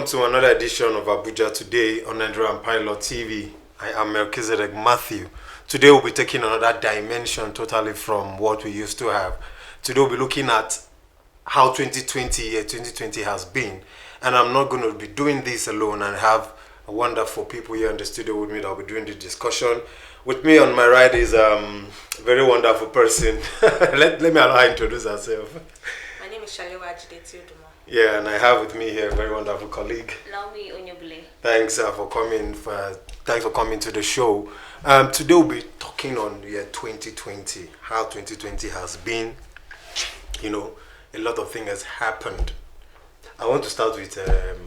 Welcome to another edition of Abuja today on Nigerian Pilot TV. I am Melchizedek Matthew. Today we'll be taking another dimension totally from what we used to have. Today we'll be looking at how 2020 has been. And I'm not going to be doing this alone, and have wonderful people here in the studio with me that will be doing the discussion. With me on my right is a very wonderful person. let me allow her introduce herself. My name is Shalewa Ajidetioduma. Yeah, and I have with me here a very wonderful colleague. Naomi Onyebule. Thanks for coming. Thanks for coming to the show. Today we'll be talking on year 2020, how 2020 has been. You know, a lot of things has happened. I want to start with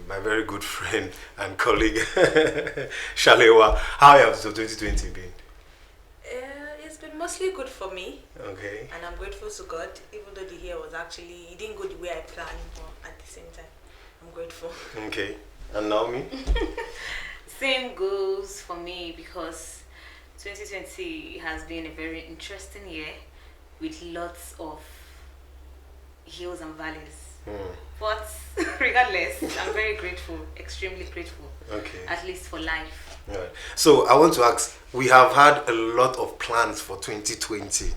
my very good friend and colleague, Shalewa. How has 2020 been? It's been mostly good for me. Okay. And I'm grateful to God, even though the year was actually, it didn't go the way I planned, but at the same time, I'm grateful. Okay. And Naomi? Same goes for me, because 2020 has been a very interesting year with lots of hills and valleys. But regardless, I'm very grateful, extremely grateful. Okay. At least for life. Right. So I want to ask, we have had a lot of plans for 2020.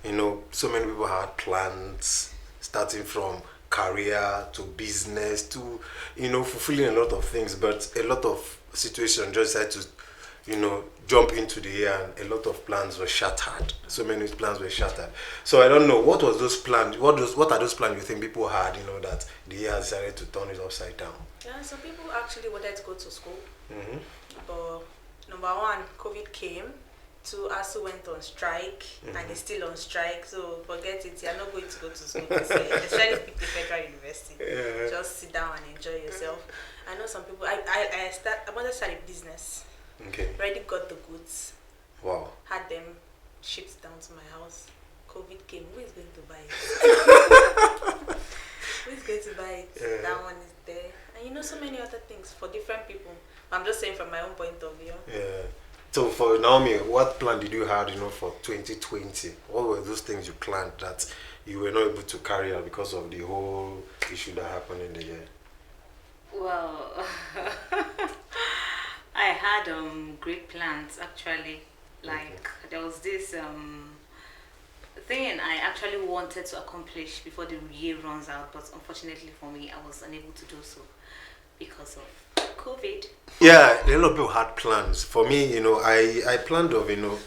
You know, so many people had plans, starting from career to business to, you know, fulfilling a lot of things, but a lot of situations just had to, you know, jump into the year, and a lot of plans were shattered. So many plans were shattered. So I don't know, what was those plans? What are those plans you think people had, you know, that the year decided to turn it upside down? Yeah, so people actually wanted to go to school. But number one, COVID came. Two, ASU went on strike, and it's still on strike. So forget it, you're not going to go to school. Especially pick the federal university. Yeah. Just sit down and enjoy yourself. I know some people, I wanted to start a business. Okay. Already got the goods. Wow. Had them shipped down to my house. COVID came. Who is going to buy it? Who is going to buy it? Yeah. That one is there. And you know, so many other things for different people. I'm just saying from my own point of view. Yeah. So for Naomi, what plan did you have, you know, for 2020? What were those things you planned that you were not able to carry out because of the whole issue that happened in the year? Well, I had great plans actually. Like there was this thing I actually wanted to accomplish before the year runs out, but unfortunately for me, I was unable to do so because of COVID. Yeah, a lot of people had plans. For me, you know, I planned of, you know,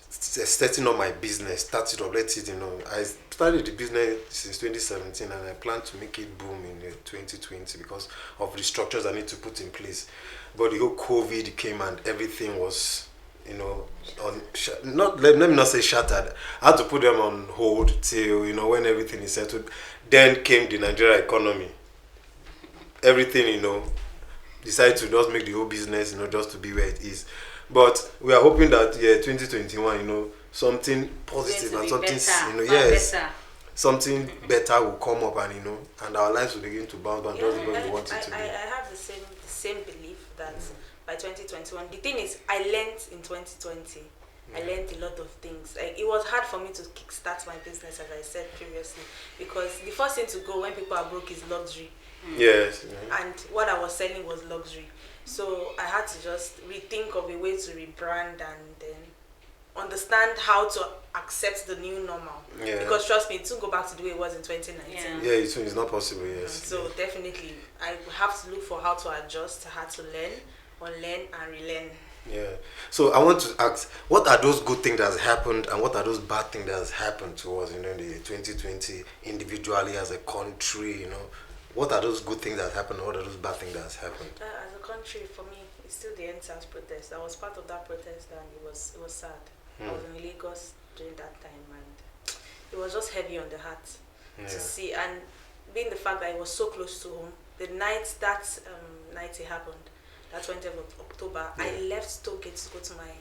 setting up my business, started up, you know, I started the business since 2017, and I plan to make it boom in 2020 because of the structures I need to put in place. But the whole COVID came and everything was, you know, let me not say shattered. I had to put them on hold till, you know, when everything is settled. Then came the Nigerian economy. Everything, you know, decided to just make the whole business, you know, just to be where it is. But we are hoping that 2021, you know, something positive and something better, you know, yes, better. something better will come up, and you know, and our lives will begin to bounce back just because we want it to be. I have the same belief that by 2021, the thing is, I learned in 2020. I learned a lot of things. Like, it was hard for me to kickstart my business, as I said previously, because the first thing to go when people are broke is luxury. Yes. And what I was selling was luxury. So I had to just rethink of a way to rebrand and then understand how to accept the new normal. Yeah. Because trust me, it won't go back to the way it was in 2019. Yeah, it's not possible, yes. So definitely, I have to look for how to adjust, how to learn, unlearn and relearn. Yeah. So I want to ask, what are those good things that has happened, and what are those bad things that has happened to us, you know, in the 2020 individually as a country, you know? What are those good things that happened, and what are those bad things that has happened? As a country, for me, it's still the NSAS protest. I was part of that protest, and it was sad. I was in Lagos during that time, and it was just heavy on the heart to see. And being the fact that it was so close to home, the night night it happened, that 20th of October, I left Tollgate to go to my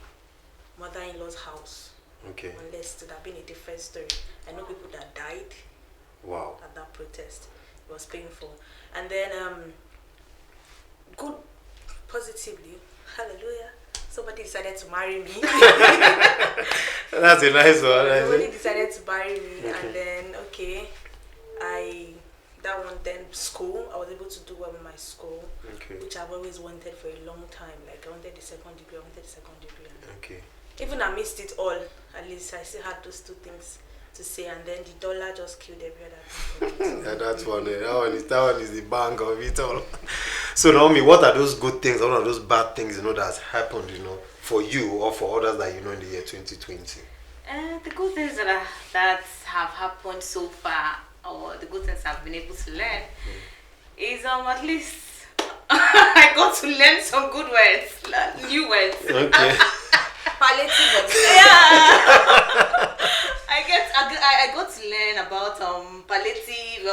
mother-in-law's house. Okay. Unless it would have been a different story. I know people that died. Wow. At that protest. It was painful. And then good positively, hallelujah, somebody decided to marry me. That's a nice one. Somebody decided to marry me, and then I that one. Then school, I was able to do well in my school, Okay. which I've always wanted for a long time. Like I wanted the second degree, and Okay. even I missed it all. At least I still had those two things to say, and then the dollar just killed every other thing for me. Yeah, that's one. That one is the bang of it all. So Naomi, what are those good things? What are those bad things that has happened? For you or for others that in the year 2020. The good things that have happened so far, or the good things I've been able to learn, is at least I got to learn some good words, new words. Okay. Palliative. Yeah. I got to learn about palliative,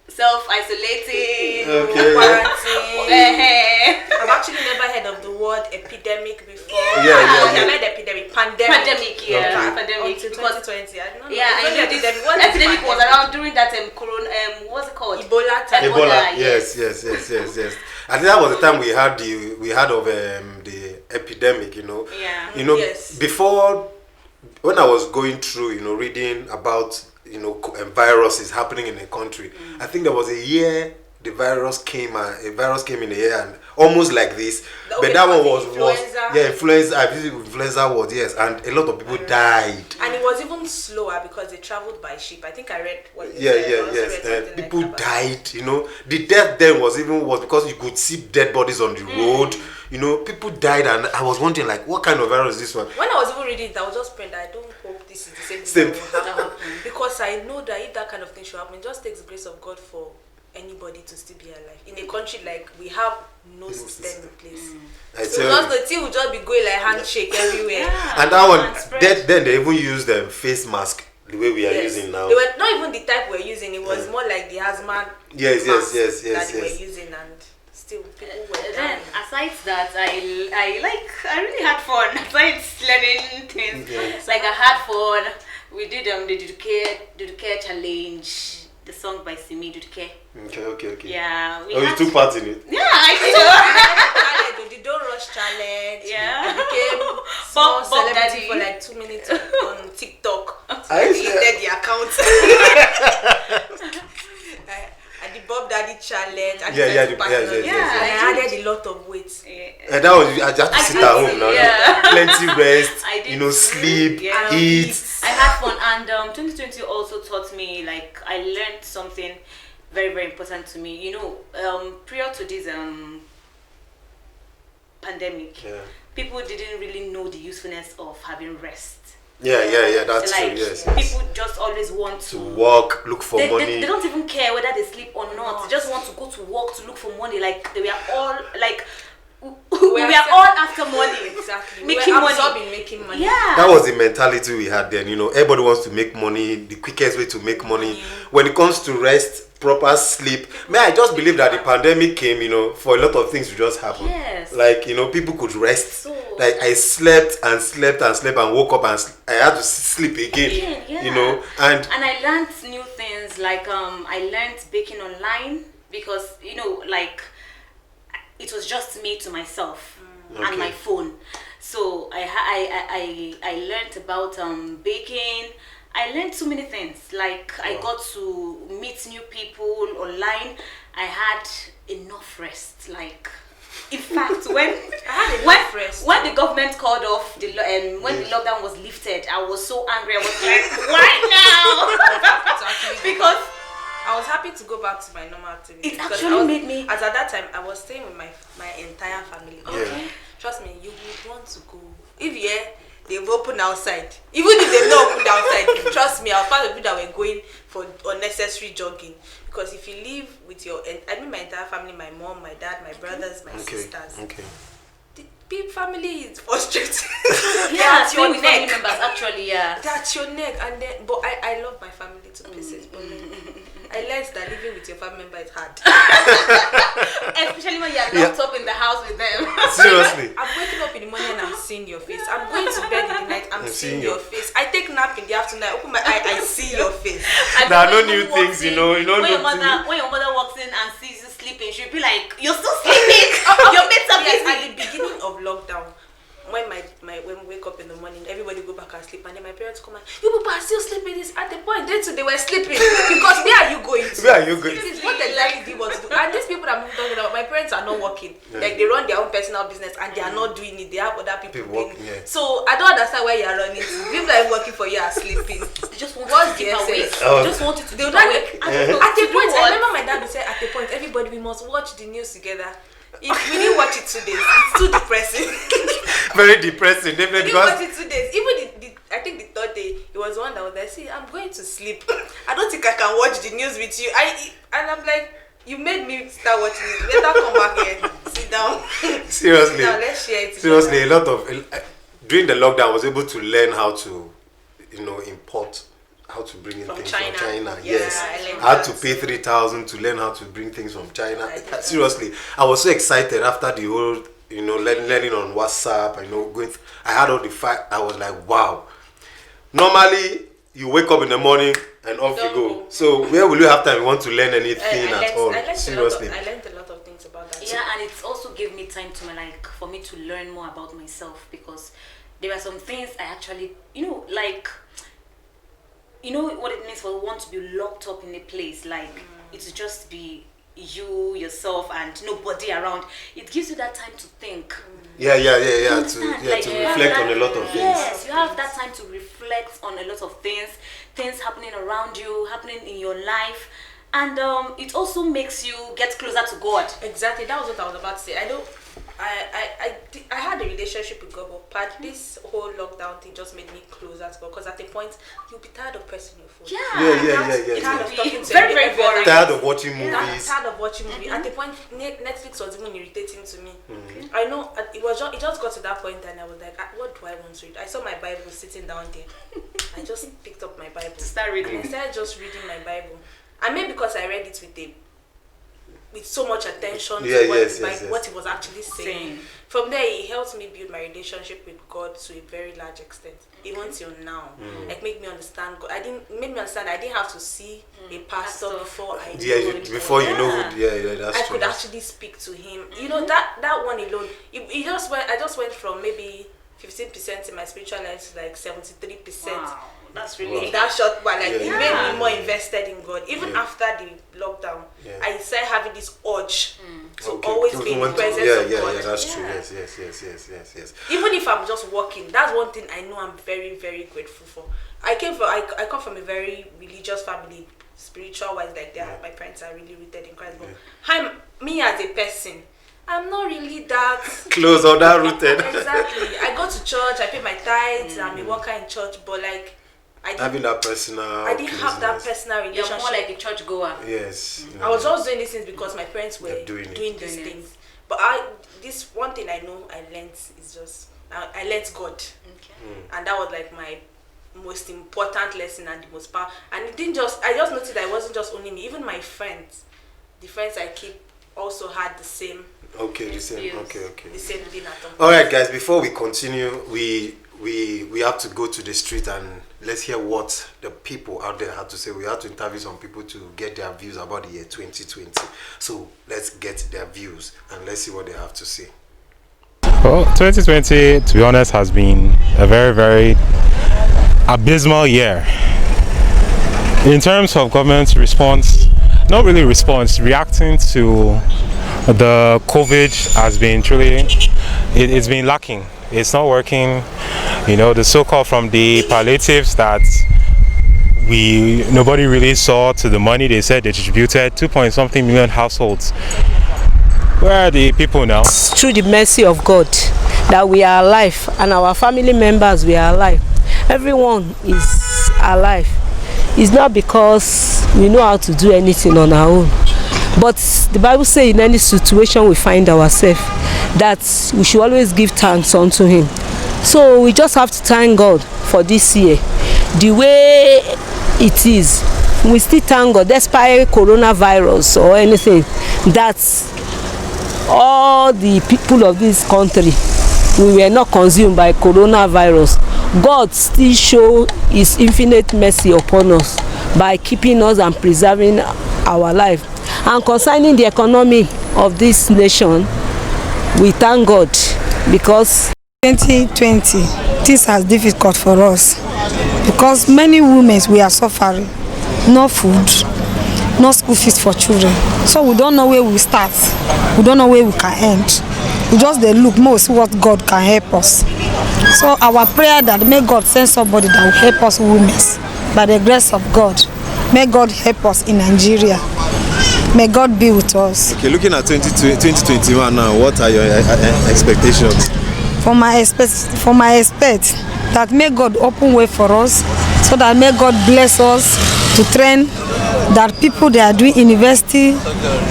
self-isolating, Okay. quarantine. I've actually never heard of the word epidemic before. Yeah. I've heard epidemic, pandemic. Pandemic, yeah, Okay. pandemic. Until Because 2020, I don't know. yeah, I know epidemic. this epidemic was around during that corona. What's it called? Ebola time. Ebola. yes. Yes. I think that was the time we had of the epidemic. Yeah. Yes. Before, when I was going through, reading about viruses happening in a country, I think there was a year a virus came in the year and almost like this, Okay, but that one was influenza. influenza was, yes, and a lot of people died. And it was even slower because they traveled by ship. I think I read what you Yeah, said. I also read something people like that. died. The death then was even worse because you could see dead bodies on the road. People died, and I was wondering, like, what kind of virus is this one? When I was even reading it, I was just praying that I don't hope this is the same Same. thing that will happen. Because I know that if that kind of thing should happen, it just takes the grace of God for anybody to still be alive. In a country like we have no system in place. I So tell just you. the thing will just be going like handshake everywhere. Yeah. And that one, And spread. then they even used the face mask the way we are Yes. using now. They were not even the type we're using, it was more like the hazmat Yes, mask yes, that they yes. were using, and still people were Then dying. aside that, I really had fun. Aside learning things, Yes. like I had fun. We did the Duduke challenge, the song by Simi Duduke. Okay. Yeah, Oh, you took part in it? Yeah, I Challenge, the don't rush challenge. Yeah. I became small Bob celebrity Daddy. for like 2 minutes on TikTok. I I see. deleted the account. I did Bob Daddy challenge. I Yeah, decided to yes. and I I did. added a lot of weight. And that was, I just have to I sit did at home too, now. yeah. Plenty rest, I did too, sleep, yeah. eat. I had fun, and 2020 also taught me, like, I learned something very, very important to me. Prior to this pandemic, Yeah. people didn't really know the usefulness of having rest. Yeah, that's Like, true, yes. people just always want To to work, look for they money. don't even care whether they sleep or not. They just want to go to work to look for money. Like, they were all like, we were all after money. Exactly. Making We're money. absorbing making money. Yeah. That was the mentality we had then. Everybody wants to make money, the quickest way to make money. When it comes to rest, proper sleep, I just believe that the pandemic came, for a lot of things to just happen. Yes. Like, people could rest. So- Like, I slept and woke up and I had to sleep again. Yeah. And I learned new things, like I learned baking online, because like, it was just me to myself Okay. and my phone. So I learned about baking. I learned so many things. Like, I got to meet new people online. I had enough rest. Like, in fact, when when the government called off when the lockdown was lifted, I was so angry. I was like, why now? Because I was happy to go back to my normal activity. it because actually made me. As at that time, I was staying with my entire family. Okay. Trust me, you would want to go. If they've opened outside. Even if they've not opened outside, trust me, I was part of people that were going for unnecessary jogging. Because if you live with my entire family, my mom, my dad, my brothers, my sisters. Okay. The big family is frustrating. Yeah, That's your same with family neck. members, actually, yeah. That's your neck. And then, but I love my family to pieces. But I learned that living with your family member is hard. Especially when you're locked up in the house with them. Seriously. I'm waking up in the morning and I'm seeing your face. I'm going to bed in the night, I'm seeing your face. I take nap in the afternoon, I open my eye, I see your face. And There are when no new somebody things, walks in, you know when your new mother when your mother walks in and sees you sleeping, she'll be like, "You're still sleeping. Your mates are Yes, busy." at the beginning of lockdown, when when we wake up in the morning, everybody go back and sleep, and then my parents come and, you people are still sleeping. This at the point they too, they were sleeping because where are you going to? Where are you going? This is what exactly they want to do. And these people that I'm talking about, my parents are not working. Like they run their own personal business and they are not doing it. They have other people doing it. So I don't understand why you are running. People that are working for you are sleeping. They just want to keep awake. They just want you to be awake. At the point, I remember my dad would say, at the point, everybody we must watch the news together. If we didn't watch it 2 days, it's too depressing. Very depressing, definitely. We didn't watch it 2 days. Even I think the third day, it was one that was like, see, I'm going to sleep. I don't think I can watch the news with you. And I'm like, you made me start watching it. Better come back here. Sit down. Seriously. Sit down, let's share it. Seriously, a lot of during the lockdown, I was able to learn how to, import. How to bring in things from China. Yes, I had to pay 3,000 to learn how to bring things from China. Seriously, I was so excited after the whole, learning on WhatsApp. I had all the fact. I was like, wow. Normally, you wake up in the morning and off you go. So where will you have time? You want to learn anything at all? Seriously, I learned a lot of things about that. Yeah, and it's also gave me time to for me to learn more about myself, because there are some things I actually, you know what it means for one to be locked up in a place, it's just be you, yourself, and nobody around. It gives you that time to think. Yeah. To reflect on a lot of things. Yes, you have that time to reflect on a lot of things happening around you, happening in your life. And it also makes you get closer to God. Exactly, that was what I was about to say. I had a relationship with God, but this whole lockdown thing just made me closer to God. Because at the point, you'll be tired of pressing your phone. Yeah. Tired of talking to very, very boring. Tired of watching movies. Tired of watching movies. At the point, Netflix was even irritating to me. I know it just got to that point, and I was like, what do I want to read? I saw my Bible sitting down there. I just picked up my Bible To start reading. I started just reading my Bible, and maybe because I read it with so much attention to what he was actually saying. From there, it helped me build my relationship with God to a very large extent, even till now. Made me understand God. I didn't have to see a pastor before I that's true. I could actually speak to him. That one alone. I just went from maybe 15% in my spiritual life to like 73%. Wow. That's really in that short while. It made me more invested in God. Even after the lockdown, I started having this urge to always be in the presence of God. Yeah, that's true. Yes. Even if I'm just walking, that's one thing I know I'm very, very grateful for. I come from a very religious family, spiritual wise, my parents are really rooted in Christ. But me as a person, I'm not really that close or that rooted. Exactly. I go to church, I pay my tithes, I'm a worker in church, but having that personal, I didn't have that personal relationship. You're more like a church goer. Yes. I was just doing these things because my parents were doing these things. But this one thing I know I learned is just I learned God. Okay. And that was like my most important lesson and the most powerful. And I just noticed that it wasn't just only me, even my friends, the friends I keep also had the same. Okay, the same thing at all. All right, guys. Before we continue, we have to go to the street and let's hear what the people out there had to say. We have to interview some people to get their views about the year 2020. So let's get their views and let's see what they have to say. Well, 2020, to be honest, has been a very, very abysmal year. In terms of government's response, not really response, reacting to the COVID has been it's been lacking. It's not working. The so-called from the palliatives that nobody really saw to the money they said they distributed 2-point-something million households. Where are the people now? Through the mercy of God that we are alive, and our family members, we are alive. Everyone is alive. It's not because we know how to do anything on our own, but the Bible says in any situation we find ourselves that we should always give thanks unto him. So we just have to thank God for this year. The way it is, we still thank God despite coronavirus or anything, that all the people of this country, we were not consumed by coronavirus. God still show his infinite mercy upon us by keeping us and preserving our life. And concerning the economy of this nation, we thank God because 2020, things are difficult for us because many women we are suffering. No food, no school fees for children. So we don't know where we start. We don't know where we can end. We just dey look most what God can help us. So our prayer that may God send somebody that will help us women by the grace of God. May God help us in Nigeria. May God be with us. Okay, looking at 2021 now, what are your expectations? For my expect that may God open way for us, so that may God bless us to train that people they are doing university,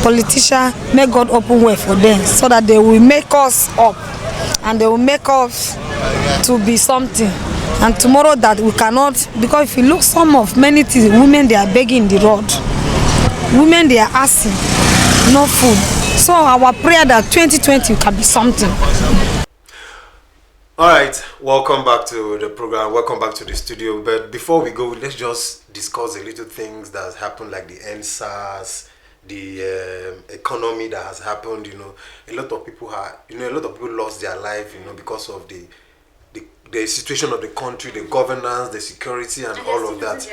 politicians, may God open way for them, so that they will make us up and they will make us to be something. And tomorrow that we cannot, because if you look some of many things, women they are begging the road. Women they are asking, no food. So our prayer that 2020 can be something. All right, welcome back to the program. Welcome back to the studio. But before we go, let's just discuss a little things that has happened, like the NSAS, the economy that has happened. You know, a lot of people lost their life. You know, because of the situation of the country, the governance, the security, and all of that.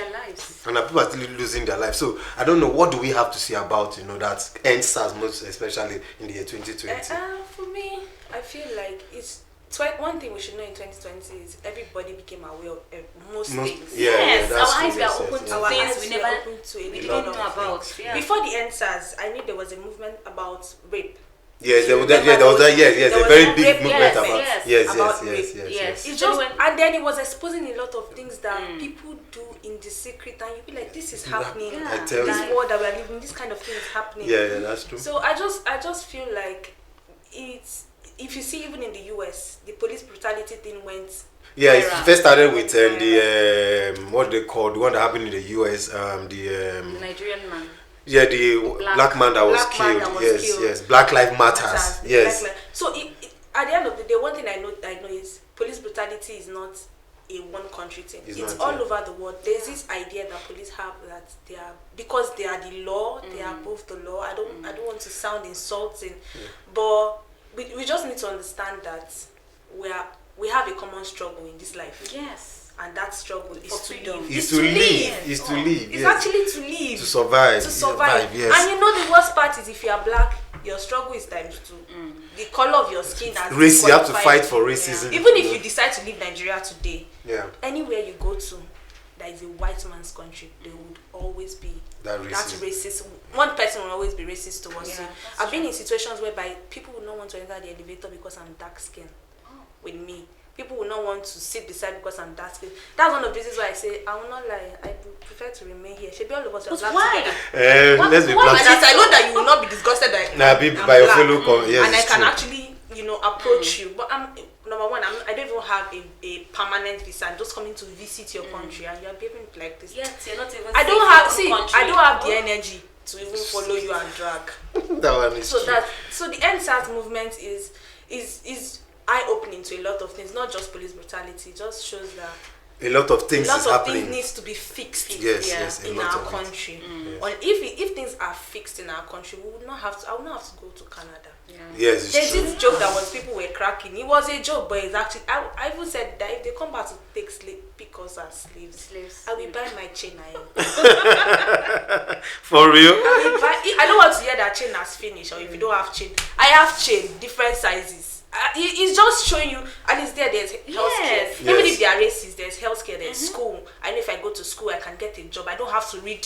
And people are still losing their lives. So I don't know, what do we have to say about that NSAS, most especially in the year 2020? For me, I feel like it's one thing we should know in 2020 is everybody became aware of most things. Yes, our eyes were open to our things eyes we were never open to we didn't know about. Yeah. Before the NSAS, I knew there was a movement about rape. Yes, there was a very big movement about rape. Yes. It's just, and then it was exposing a lot of things that people do in the secret, and you be like, this is happening. I tell this you. world that we are living, this kind of thing is happening. Yeah, that's true. So I just feel like it's, if you see even in the US, the police brutality thing went. Yeah, it first started with the what they call the one that happened in the US, the Nigerian man. Yeah, the black man that was killed. Yes. Black Lives Matters. Yes. So at the end of the day, one thing I know is police brutality is not a one country thing. It's all over the world. There's this idea that police have that they are, because they are the law, they are above the law. I don't want to sound insulting, but we just need to understand that we have a common struggle in this life. Yes. And that struggle is to live. It's to live. It's actually to live. To survive. Yes. And you know the worst part is, if you are black, your struggle is times 2. The color of your skin has race. You have to fight for racism. Yeah. Even if you decide to leave Nigeria today, anywhere you go to, that is a white man's country, there would always be that racism. One person will always be racist towards you. I've been in situations whereby people would not want to enter the elevator because I'm dark skinned with me. People will not want to sit beside because I'm dark skinned. That's one of the reasons why I say, I will not lie, I prefer to remain here. Should be all of us black together. Let's be black. And I know that you will not be disgusted that by your fellow yes, and I can actually, approach you. But number one, I don't even have a permanent visa. I'm just coming to visit your country, and you're behaving like this. Yes, you're not even. I don't have the energy to even follow you and drag. That one is so the NSAS movement is eye-opening to a lot of things, not just police brutality. It just shows that a lot of things things needs to be fixed in our country. If things are fixed in our country, I would not have to go to Canada. Yes, it's there's true. this joke that people were cracking. It was a joke, but it's actually, I even said that if they come back to pick us as slaves, I will buy my chain. For real? I don't want to hear that chain has finished, or if you don't have chain. I have chain, different sizes. It's just showing you, and it's there's healthcare. Yes. Even if they are racist, there's healthcare, there's school. I know if I go to school, I can get a job. I don't have to read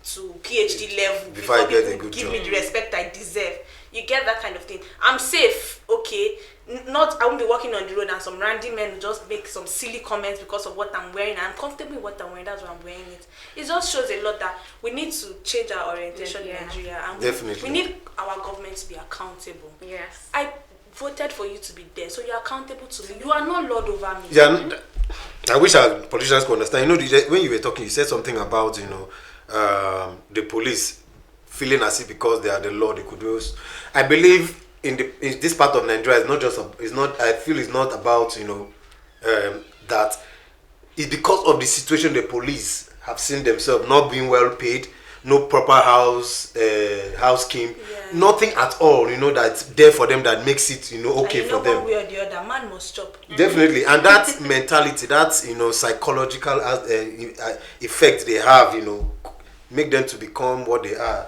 to PhD level before I get a people good give job. me the respect I deserve. You get that kind of thing. I'm safe, okay. I won't be walking on the road and some random men will just make some silly comments because of what I'm wearing. I'm comfortable with what I'm wearing. That's why I'm wearing it. It just shows a lot that we need to change our orientation in Nigeria, and definitely we need our government to be accountable. Yes. I voted for you to be there, so you're accountable to me. You are not lord over me. Yeah, I wish our politicians could understand. When you were talking, you said something about the police feeling as if because they are the law they could do. I believe in this part of Nigeria, I feel it's not about that. It's because of the situation the police have seen themselves not being well paid, no proper house scheme, nothing at all, you know, that's there for them that makes it, you know, okay for them. One way or the other, man must chop. Definitely, and that mentality, that, you know, psychological effect they have, you know, make them to become what they are,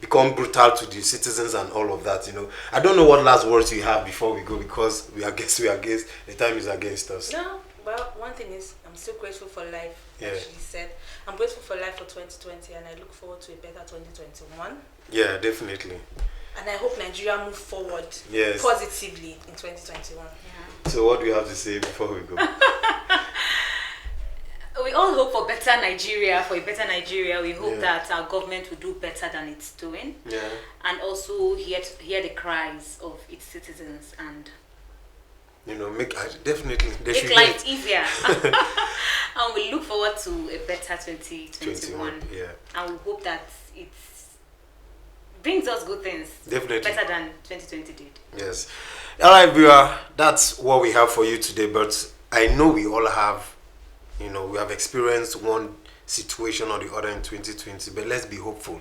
become brutal to the citizens and all of that, you know. I don't know what last words you have before we go, because we are against, the time is against us. No, well, one thing is, I'm still grateful for life. Yeah. As she said, I'm grateful for life for 2020, and I look forward to a better 2021. Yeah, definitely. And I hope Nigeria move forward positively in 2021. Yeah. So what do you have to say before we go? We all hope for better Nigeria, for a better Nigeria. We hope that our government will do better than it's doing. Yeah. And also hear the cries of its citizens and, you know, definitely make life easier. And we look forward to a better 2021. Yeah. And we hope that it brings us good things. Definitely. Better than 2020 did. Yes. All right, viewer, that's what we have for you today. But I know we all have, you know, we have experienced one situation or the other in 2020. But let's be hopeful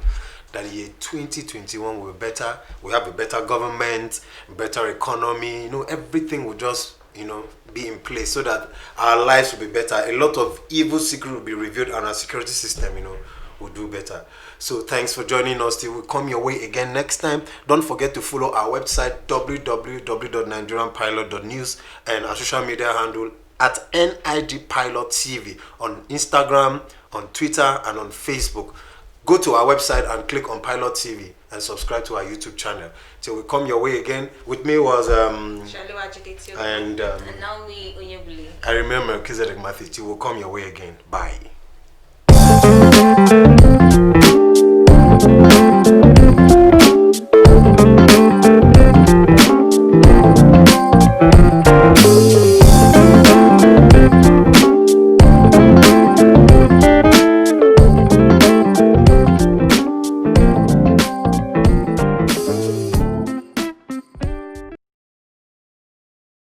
that year 2021 will be better. We have a better government, better economy. You know, everything will just, you know, be in place so that our lives will be better. A lot of evil secret will be revealed, and our security system, you know, will do better. So thanks for joining us. Till we come your way again next time. Don't forget to follow our website www.nigerianpilot.news and our social media handle at NigPilot TV on Instagram, on Twitter, and on Facebook. Go to our website and click on Pilot TV and subscribe to our YouTube channel. Till we come your way again. With me was and now me Onyebule. I remember Melchizedek Matthew. Till we come your way again. Bye.